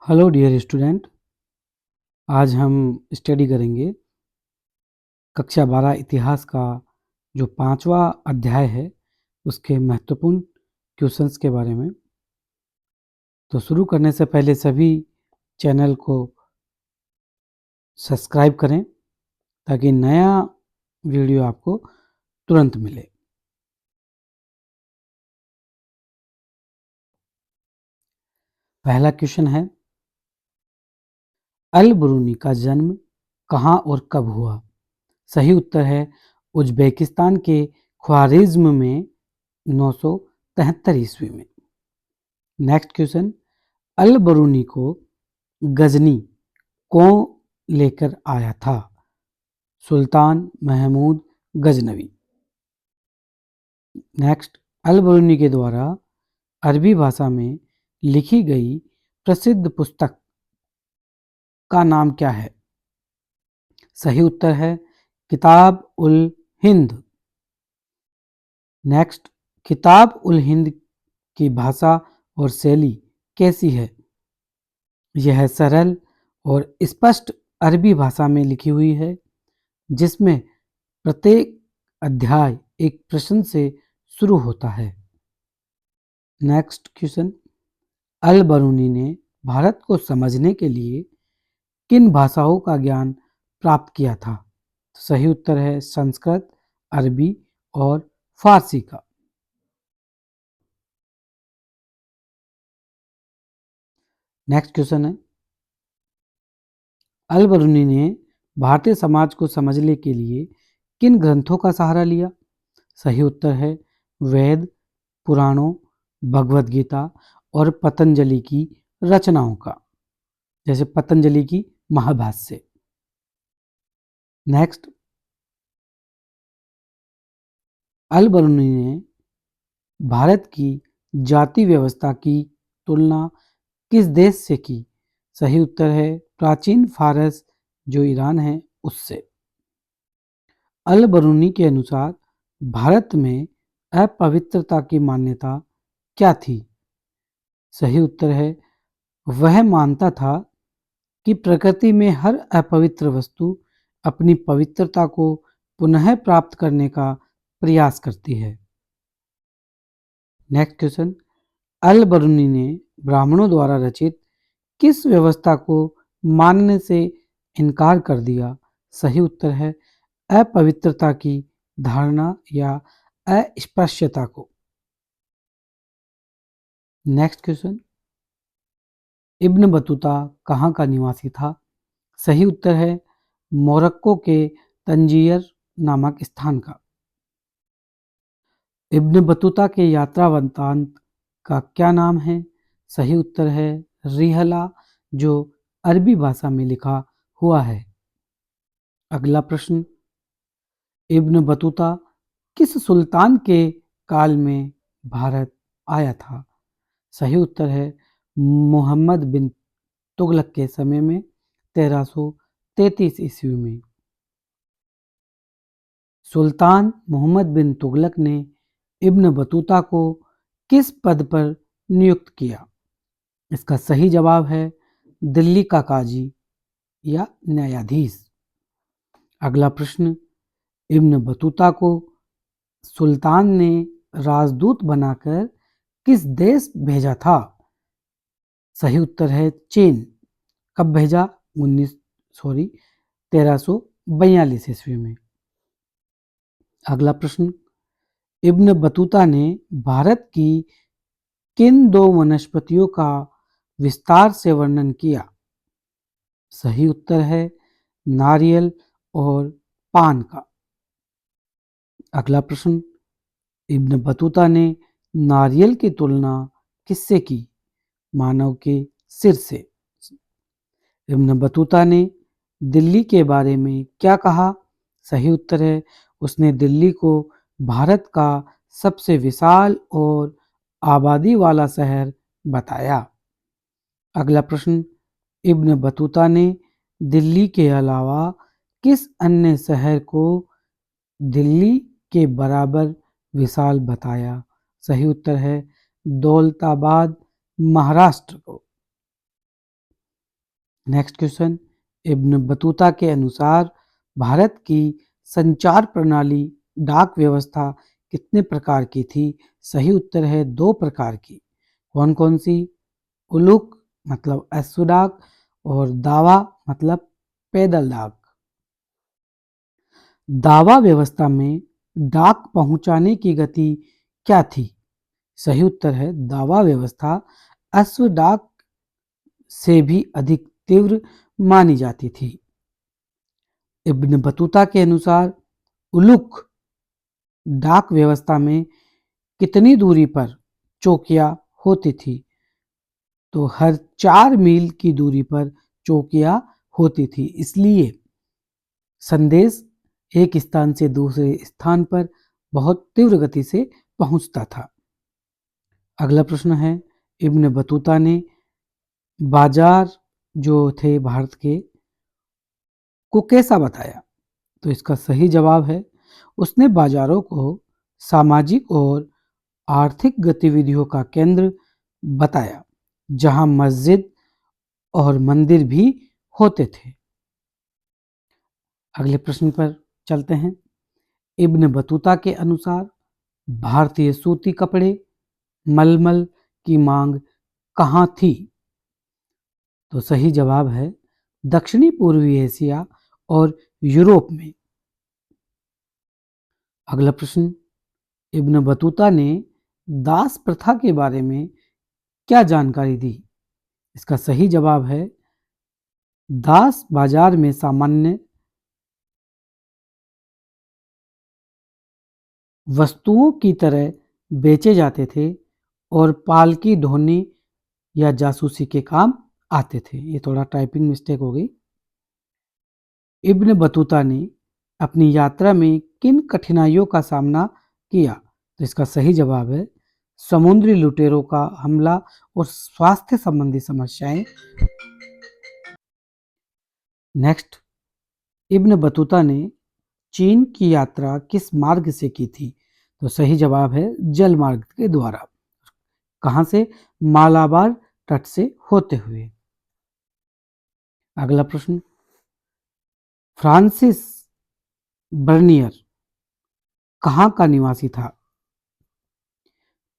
Hello dear student. आज हम study करेंगे कक्षा 12 इतिहास का जो 5वां अध्याय है उसके महत्वपूर्ण क्वेश्चंस के बारे में। तो शुरू करने से पहले सभी चैनल को सब्सक्राइब करें ताकि नया वीडियो आपको तुरंत मिले। पहला क्वेश्चन है, अल बरूनी का जन्म कहाँ और कब हुआ? सही उत्तर है उज्बेकिस्तान के ख्वारिज्म में 973 ईस्वी में। नेक्स्ट क्वेश्चन, अल बरूनी को गजनी कौन लेकर आया था? सुल्तान महमूद गजनवी। नेक्स्ट, अल बरूनी के द्वारा अरबी भाषा में लिखी गई प्रसिद्ध पुस्तक का नाम क्या है? सही उत्तर है किताब उल हिंद। नेक्स्ट, किताब उल हिंद की भाषा और शैली कैसी है? यह सरल और स्पष्ट अरबी भाषा में लिखी हुई है जिसमें प्रत्येक अध्याय एक प्रश्न से शुरू होता है। नेक्स्ट क्वेश्चन, अल बरूनी ने भारत को समझने के लिए किन भाषाओं का ज्ञान प्राप्त किया था? सही उत्तर है संस्कृत, अरबी और फारसी का। नेक्स्ट क्वेश्चन है, अल बरूनी ने भारतीय समाज को समझने के लिए किन ग्रंथों का सहारा लिया? सही उत्तर है वेद, पुराणों, भगवद गीता और पतंजलि की रचनाओं का, जैसे पतंजलि की महाभाष्य। नेक्स्ट, अल बरूनी ने भारत की जाति व्यवस्था की तुलना किस देश से की? सही उत्तर है प्राचीन फारस जो ईरान है उससे। अल बरूनी के अनुसार भारत में अपवित्रता की मान्यता क्या थी? सही उत्तर है वह मानता था कि प्रकृति में हर अपवित्र वस्तु अपनी पवित्रता को पुनः प्राप्त करने का प्रयास करती है। नेक्स्ट क्वेश्चन, अल बरूनी ने ब्राह्मणों द्वारा रचित किस व्यवस्था को मानने से इनकार कर दिया? सही उत्तर है अपवित्रता की धारणा या अस्पृश्यता को। नेक्स्ट क्वेश्चन, इब्न बतूता कहाँ का निवासी था? सही उत्तर है मोरक्को के तंजीयर नामक स्थान का। इब्न बतूता के यात्रा वृत्तांत का क्या नाम है? सही उत्तर है रिहला जो अरबी भाषा में लिखा हुआ है। अगला प्रश्न, इब्न बतूता किस सुल्तान के काल में भारत आया था? सही उत्तर है मोहम्मद बिन तुगलक के समय में 1333 ईस्वी में। सुल्तान मोहम्मद बिन तुगलक ने इब्न बतूता को किस पद पर नियुक्त किया? इसका सही जवाब है दिल्ली का काजी या न्यायाधीश। अगला प्रश्न, इब्न बतूता को सुल्तान ने राजदूत बनाकर किस देश भेजा था? सही उत्तर है चीन। कब भेजा? 1342 ईस्वी में। अगला प्रश्न, इब्न बतूता ने भारत की किन दो वनस्पतियों का विस्तार से वर्णन किया? सही उत्तर है नारियल और पान का। अगला प्रश्न, इब्न बतूता ने नारियल की तुलना किससे की? मानव के सिर से। इब्न बतूता ने दिल्ली के बारे में क्या कहा? सही उत्तर है उसने दिल्ली को भारत का सबसे विशाल और आबादी वाला शहर बताया। अगला प्रश्न, इब्न बतूता ने दिल्ली के अलावा किस अन्य शहर को दिल्ली के बराबर विशाल बताया? सही उत्तर है दौलताबाद महाराष्ट्र को। नेक्स्ट क्वेश्चन, इब्न बतूता के अनुसार भारत की संचार प्रणाली डाक व्यवस्था कितने प्रकार की थी? सही उत्तर है 2 प्रकार की। कौन कौन सी? उलुक मतलब अश्व डाक और दावा मतलब पैदल डाक। दावा व्यवस्था में डाक पहुंचाने की गति क्या थी? सही उत्तर है दावा व्यवस्था अश्व डाक से भी अधिक तीव्र मानी जाती थी। इब्न बतूता के अनुसार उलुक डाक व्यवस्था में कितनी दूरी पर चौकियां होती थी? तो हर 4 मील की दूरी पर चौकियां होती थी, इसलिए संदेश एक स्थान से दूसरे स्थान पर बहुत तीव्र गति से पहुंचता था। अगला प्रश्न है, इब्न बतूता ने बाजार जो थे भारत के को कैसा बताया? तो इसका सही जवाब है उसने बाजारों को सामाजिक और आर्थिक गतिविधियों का केंद्र बताया, जहां मस्जिद और मंदिर भी होते थे। अगले प्रश्न पर चलते हैं। इब्न बतूता के अनुसार भारतीय सूती कपड़े मलमल की मांग कहाँ थी? तो सही जवाब है दक्षिणी पूर्वी एशिया और यूरोप में। अगला प्रश्न, इब्न बतूता ने दास प्रथा के बारे में क्या जानकारी दी? इसका सही जवाब है दास बाजार में सामान्य वस्तुओं की तरह बेचे जाते थे और पालकी ढोने या जासूसी के काम आते थे। ये थोड़ा टाइपिंग मिस्टेक हो गई। इब्न बतूता ने अपनी यात्रा में किन कठिनाइयों का सामना किया? तो इसका सही जवाब है समुद्री लुटेरों का हमला और स्वास्थ्य संबंधी समस्याएं। नेक्स्ट, इब्न बतूता ने चीन की यात्रा किस मार्ग से की थी? तो सही जवाब है जल मार्ग के द्वारा। कहां से? मालाबार तट से होते हुए। अगला प्रश्न, फ्रांसिस बर्नियर कहां का निवासी था?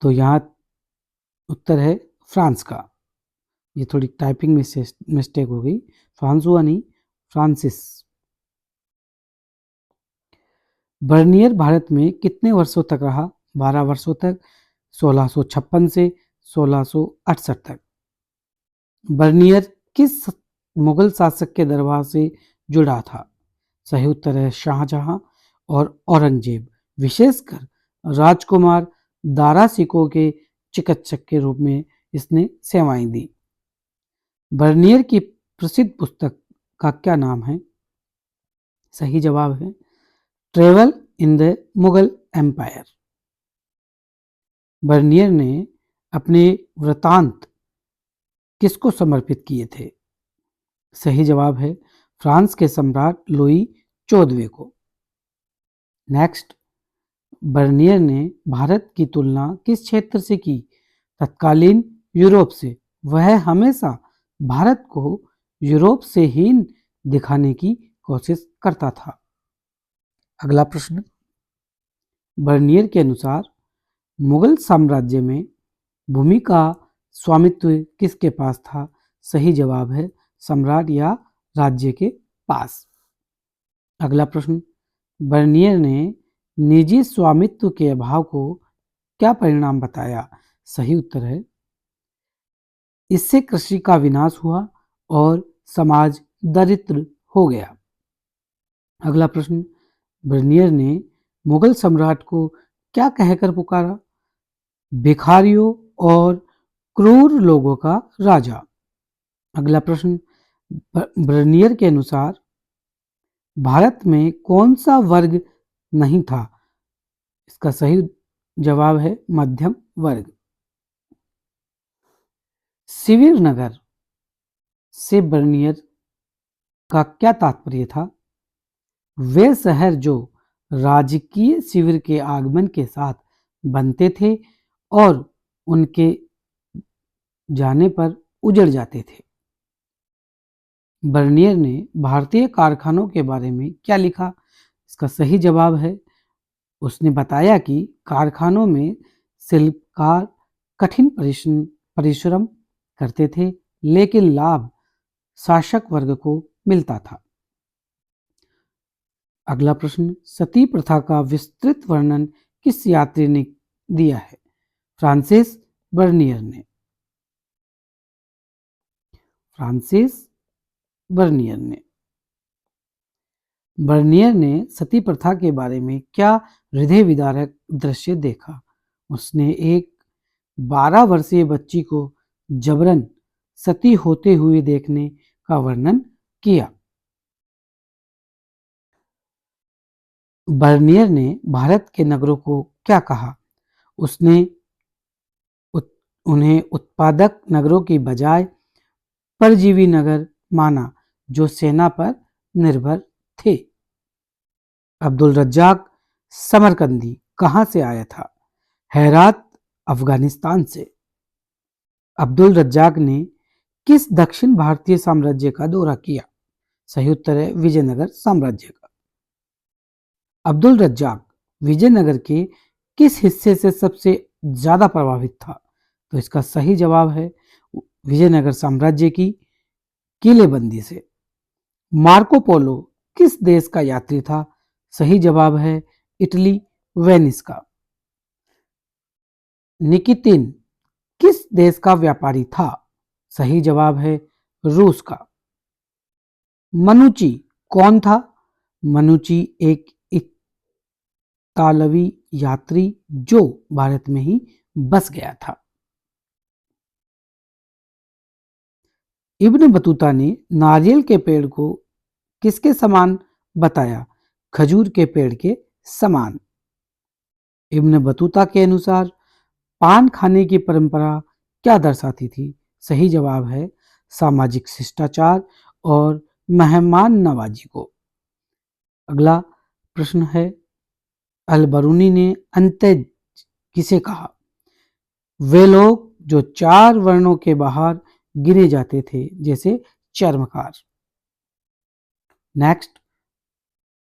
तो यहां उत्तर है फ्रांस का। ये थोड़ी टाइपिंग मिस्टेक हो गई, फ्रांसुआ नहीं फ्रांसिस। बर्नियर भारत में कितने वर्षों तक रहा? 12 वर्षों तक, 1656 से 1668 तक। बर्नियर किस मुगल शासक के दरबार से जुड़ा था? सही उत्तर है शाहजहां और औरंगजेब, विशेषकर राजकुमार दारा सिकोह के चिकित्सक के रूप में इसने सेवाएं दी। बर्नियर की प्रसिद्ध पुस्तक का क्या नाम है? सही जवाब है travel in the Mughal empire. Bernier ने अपने वृतांत किसको समर्पित किए थे? सही जवाब है फ्रांस के सम्राट लुई 14वें को। नेक्स्ट, बर्नियर ने भारत की तुलना किस क्षेत्र से की? तत्कालीन यूरोप से। वह हमेशा भारत को यूरोप से हीन दिखाने की कोशिश करता था। अगला प्रश्न, बर्नियर के अनुसार मुगल साम्राज्य में भूमि का स्वामित्व किसके पास था? सही जवाब है सम्राट या राज्य के पास। अगला प्रश्न, बर्नियर ने निजी स्वामित्व के अभाव को क्या परिणाम बताया? सही उत्तर है इससे कृषि का विनाश हुआ और समाज दरिद्र हो गया। अगला प्रश्न, बर्नियर ने मुगल सम्राट को क्या कहकर पुकारा? भिखारियों और क्रूर लोगों का राजा। अगला प्रश्न, बर्नियर के अनुसार भारत में कौन सा वर्ग नहीं था? इसका सही जवाब है मध्यम वर्ग। शिविर नगर से बर्नियर का क्या तात्पर्य था? वे शहर जो राजकीय शिविर के आगमन के साथ बनते थे और उनके जाने पर उजड़ जाते थे। बर्नियर ने भारतीय कारखानों के बारे में क्या लिखा? इसका सही जवाब है, उसने बताया कि कारखानों में शिल्पकार कठिन परिश्रम करते थे, लेकिन लाभ शासक वर्ग को मिलता था। अगला प्रश्न, सती प्रथा का विस्तृत वर्णन किस यात्री ने दिया है? फ्रांसिस बर्नियर ने। फ्रांसिस बर्नियर ने। बर्नियर ने सती प्रथा के बारे में क्या हृदय विदारक दृश्य देखा? उसने एक 12 वर्षीय बच्ची को जबरन सती होते हुए देखने का वर्णन किया। बर्नियर ने भारत के नगरों को क्या कहा? उसने उन्हें उत्पादक नगरों की बजाय परजीवी नगर माना, जो सेना पर निर्भर थे। अब्दुल रज्जाक समरकंदी कहां से आया था? हेरात, अफगानिस्तान से। अब्दुल रज्जाक ने किस दक्षिण भारतीय साम्राज्य का दौरा किया? सही उत्तर है विजयनगर साम्राज्य का। अब्दुल रज्जाक विजयनगर के किस हिस्से से सबसे ज्यादा प्रभावित था? तो इसका सही जवाब है विजयनगर साम्राज्य की किलेबंदी से। मार्को पोलो किस देश का यात्री था? सही जवाब है इटली, वेनिस का। निकितिन किस देश का व्यापारी था? सही जवाब है रूस का। मनुची कौन था? मनुची एक इतालवी यात्री जो भारत में ही बस गया था। इब्न बतूता ने नारियल के पेड़ को किसके समान बताया? खजूर के पेड़ के समान। इब्न बतूता के अनुसार पान खाने की परंपरा क्या दर्शाती थी? सही जवाब है सामाजिक शिष्टाचार और मेहमान नवाजी को। अगला प्रश्न है, अल बरूनी ने अंत्यज किसे कहा? वे लोग जो 4 वर्णों के बाहर गिने जाते थे, जैसे चर्मकार। नेक्स्ट,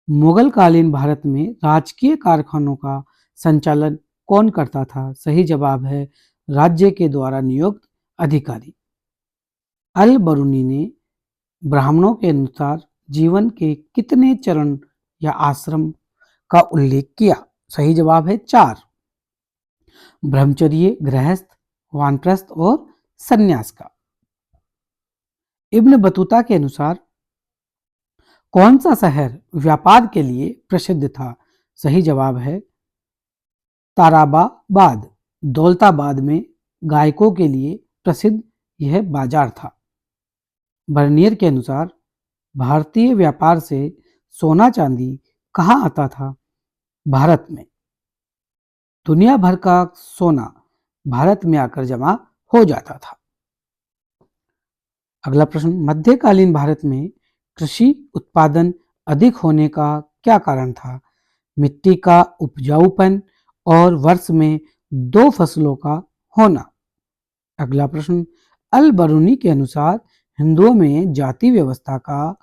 मुगल कालीन भारत में राजकीय कारखानों का संचालन कौन करता था? सही जवाब है राज्य के द्वारा नियुक्त अधिकारी। अल बरूनी ने ब्राह्मणों के अनुसार जीवन के कितने चरण या आश्रम का उल्लेख किया? सही जवाब है 4। ब्रह्मचर्य, गृहस्थ, वानप्रस्थ और सन्यास का। इब्न बतूता के अनुसार कौन सा शहर व्यापार के लिए प्रसिद्ध था? सही जवाब है ताराबाद। दौलताबाद में गायकों के लिए प्रसिद्ध यह बाजार था। बर्नियर के अनुसार भारतीय व्यापार से सोना चांदी कहाँ आता था? भारत में। दुनिया भर का सोना भारत में आकर जमा हो जाता था। अगला प्रश्न, मध्यकालीन भारत में कृषि उत्पादन अधिक होने का क्या कारण था? मिट्टी का उपजाऊपन और वर्ष में 2 फसलों का होना। अगला प्रश्न, अल बरूनी के अनुसार हिंदुओं में जाति व्यवस्था का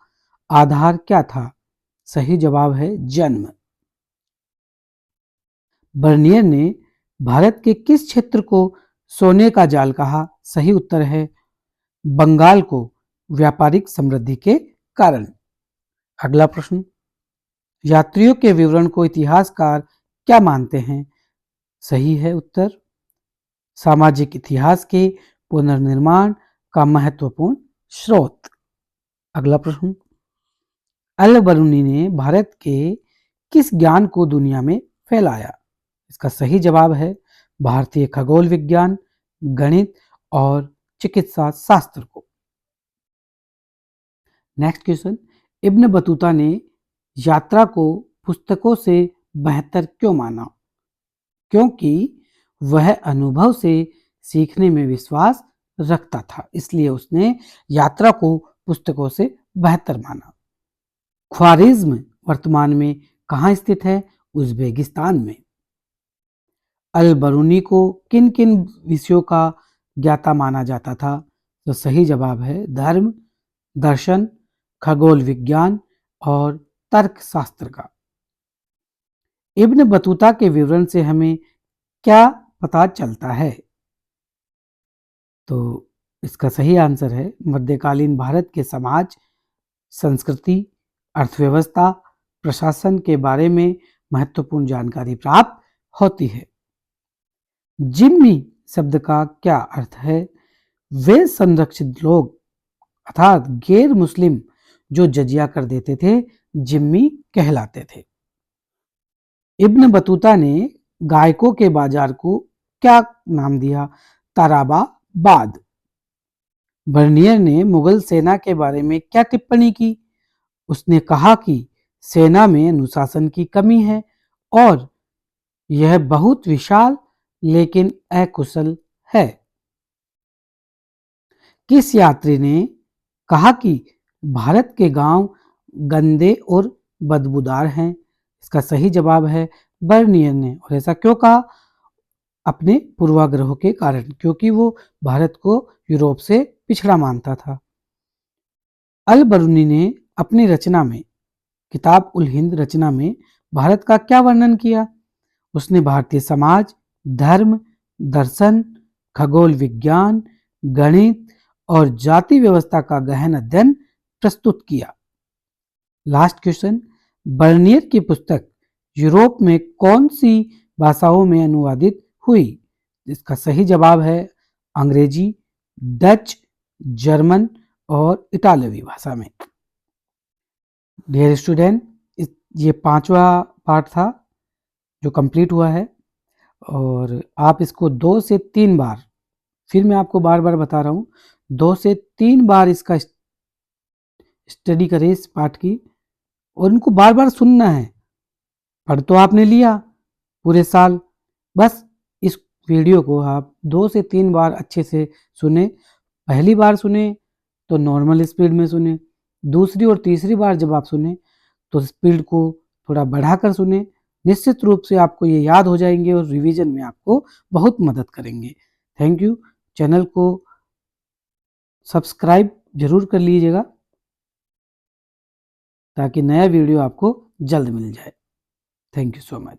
आधार क्या था? सही जवाब है जन्म। बर्नियर ने भारत के किस क्षेत्र को सोने का जाल कहा? सही उत्तर है बंगाल को, व्यापारिक समृद्धि के कारण। अगला प्रश्न, यात्रियों के विवरण को इतिहासकार क्या मानते हैं? सही है उत्तर सामाजिक इतिहास के पुनर्निर्माण का महत्वपूर्ण स्रोत। अगला प्रश्न, अल बरूनी ने भारत के किस ज्ञान को दुनिया में फैलाया? इसका सही जवाब है भारतीय खगोल विज्ञान, गणित और चिकित्सा शास्त्र को। नेक्स्ट क्वेश्चन, इब्न बतूता ने यात्रा को पुस्तकों से बेहतर क्यों माना? क्योंकि वह अनुभव से सीखने में विश्वास रखता था, इसलिए उसने यात्रा को पुस्तकों से बेहतर माना। ख्वारिज्म वर्तमान में कहाँ स्थित है? उज़्बेकिस्तान में। अल बरूनी को किन किन विषयों का ज्ञाता माना जाता था? तो सही जवाब है धर्म, दर्शन, खगोल विज्ञान और तर्कशास्त्र का। इब्न बतूता के विवरण से हमें क्या पता चलता है? तो इसका सही आंसर है मध्यकालीन भारत के समाज, संस्कृति, अर्थव्यवस्था, प्रशासन के बारे में महत्वपूर्ण जानकारी प्राप्त होती है। जिम्मी शब्द का क्या अर्थ है? वे संरक्षित लोग अर्थात गैर मुस्लिम जो जजिया कर देते थे, जिम्मी कहलाते थे। इब्न बतूता ने गायकों के बाजार को क्या नाम दिया? ताराबाबाद। बर्नियर ने मुगल सेना के बारे में क्या टिप्पणी की? उसने कहा कि सेना में अनुशासन की कमी है और यह बहुत विशाल लेकिन अकुशल है। किस यात्री ने कहा कि भारत के गांव गंदे और बदबूदार हैं? इसका सही जवाब है बर्नियर ने। और ऐसा क्यों कहा? अपने पूर्वाग्रहों के कारण, क्योंकि वो भारत को यूरोप से पिछड़ा मानता था। अल बरूनी ने अपनी रचना में, किताब उल हिंद रचना में भारत का क्या वर्णन किया? उसने भारतीय समाज, धर्म, दर्शन, खगोल विज्ञान, गणित और जाति व्यवस्था का गहन अध्ययन प्रस्तुत किया। लास्ट क्वेश्चन, बर्नियर की पुस्तक यूरोप में कौन सी भाषाओं में अनुवादित हुई? इसका सही जवाब है अंग्रेजी, डच, जर्मन और इटालवी भाषा में। डियर स्टूडेंट, ये 5वां पार्ट था जो कंप्लीट हुआ है और आप इसको 2 से 3 बार, फिर मैं आपको बार बार बता रहा हूँ, 2 से 3 बार इसका स्टडी करें इस पार्ट की, और इनको बार बार सुनना है। पढ़ तो आपने लिया पूरे साल, बस इस वीडियो को आप 2 से 3 बार अच्छे से सुने। पहली बार सुने तो नॉर्मल स्पीड में सुने, दूसरी और तीसरी बार जब आप सुने तो स्पीड को थोड़ा बढ़ाकर सुने। निश्चित रूप से आपको ये याद हो जाएंगे और रिवीजन में आपको बहुत मदद करेंगे। Thank you. चैनल को सब्सक्राइब जरूर कर लीजिएगा ताकि नया वीडियो आपको जल्द मिल जाए। Thank you so much.